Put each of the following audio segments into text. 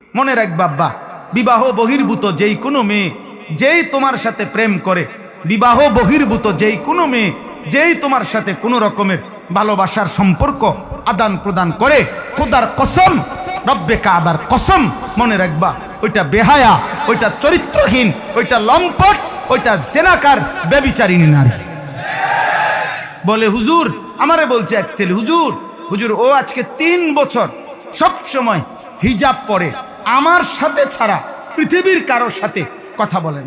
মনে রাখবা আব্বা, বিবাহ বহির্ভূত যেই কোনো মেয়ে যেই তোমার সাথে প্রেম করে, বিবাহ বহির্ভূত যেই কোনো মেয়ে যেই তোমার সাথে কোনো রকমের ভালোবাসার সম্পর্ক আদান প্রদান করে, খোদার কসম, রব্বে কাবার কসম, মনে রাখবা ওইটা বেহায়া, ওইটা চরিত্রহীন, ওইটা লম্পট, ওইটা জেনাকার, ব্যভিচারিণী নারী। বলে হুজুর, আমারে বলছে এক ছেলে, হুজুর হুজুর ও আজকে 3 বছর সব সময় হিজাব পরে, আমার সাথে ছাড়া পৃথিবীর কারোর সাথে কথা বলেন।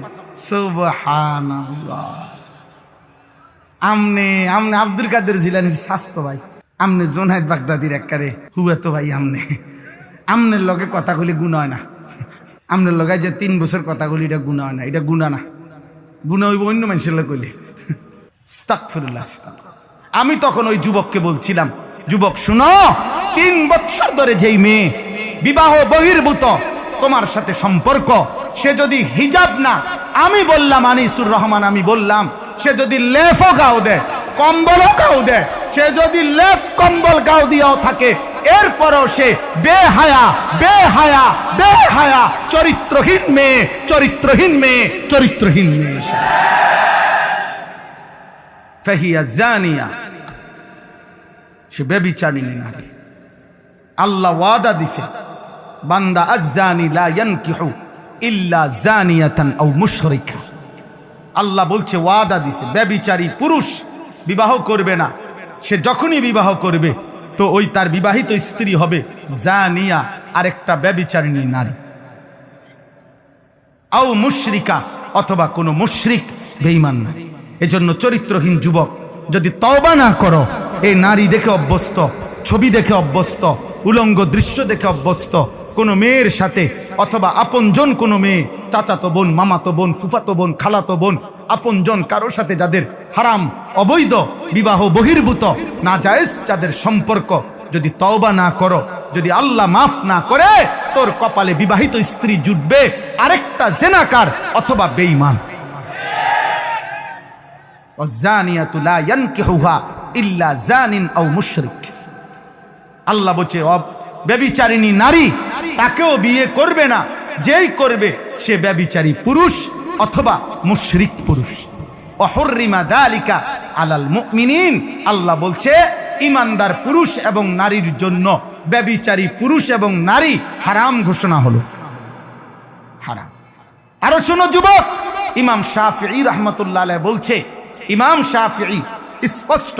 সুবহানাল্লাহ। আমনে আব্দুল কাদের জিলানীর স্বাস্থ্য ভাই, আমনে জোনায়েদ বাগদাদির একবারে হুয়াতো ভাই, আমনের লগে কথাগুলি গুণা হয় না। আমনের লগে যে 3 বছর কথাগুলি, এটা গুণা হয় না, এটা গুণা না, গুণা হইব অন্য মানুষের লগে কইলে। আস্তাগফিরুল্লাহ। আমি তখন ওই যুবককে বলছিলাম, যুবক শুনো, 3 বছর ধরে যেই মেয়ে বিবাহ বহির্ভূত তোমার সাথে সম্পর্ক, সে যদি হিজাব না, আমি বললাম আনিসুর রহমান, আমি বললাম সে যদি লেফও গাও দেয়, কম্বলও গাও দেয়, সে যদি লেফ কম্বল গাও দিয়েও থাকে, এরপরও সে বেহায়া বেহায়া বেহায়া চরিত্রহীন মেয়ে, চরিত্রহীন মেয়ে, চরিত্রহীন মেয়ে। ফাহিয়া জানিয়া, সে ব্যভিচারিণী নারী। আল্লাহ ওয়াদা দিছে, বান্দা আয-জানি লা ইয়ানকিহু ইল্লা জানিয়াতান আও মুশরিকা। আল্লাহ বলছে, ওয়াদা দিছে, ব্যভিচারী পুরুষ বিবাহ করবে না। সে যখনই বিবাহ করবে তো ওই তার বিবাহিত স্ত্রী হবে জানিয়া, আরেকটা ব্যভিচারিণী নারী। আও মুশরিকা, অথবা কোনো মুশরিক বেঈমান নারী। এজন্য চরিত্রহীন যুবক যদি তওবা না করো, এই নারী দেখে অভ্যস্ত, ছবি দেখে অভ্যস্ত, উলঙ্গ দৃশ্য দেখে অভ্যস্ত কোনো মেয়ের সাথে, অথবা আপনজন কোনো মেয়ে, চাচাতো বোন, মামাতো বোন, ফুফাতো বোন, খালাতো বোন, আপনজন কারোর সাথে যাদের হারাম, অবৈধ, বিবাহ বহির্ভূত, নাজায়েজ যাদের সম্পর্ক, যদি তওবা না করো, যদি আল্লাহ মাফ না করে, তোর কপালে বিবাহিত স্ত্রী জুটবে আরেকটা জেনাকার অথবা বেঈমান। ওয়াজানিয়াতু লা ইয়ানকিহুহা ইল্লা জানিন আও মুশরিক। আল্লাহ বলছে, ব্যভিচারিণী নারী তাকেও বিয়ে করবে না, যেই করবে সে ব্যভিচারী পুরুষ অথবা মুশরিক পুরুষ। ওয়াহুররিমা যালিকা আলাল মুমিনিন। আল্লাহ বলছে, ঈমানদার পুরুষ এবং নারীর জন্য ব্যভিচারী পুরুষ এবং নারী হারাম ঘোষণা হলো, হারাম। আরো শোনো যুবক, ইমাম শাফিঈ রাহমাতুল্লাহ আলাইহি বলছে, ইমাম শাফিঈ স্পষ্ট,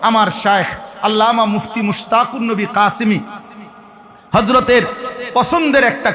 আমার শায়েখ আল্লামা মুফতি মুশতাকুন নবী কাসিমি হযরতের পছন্দের একটা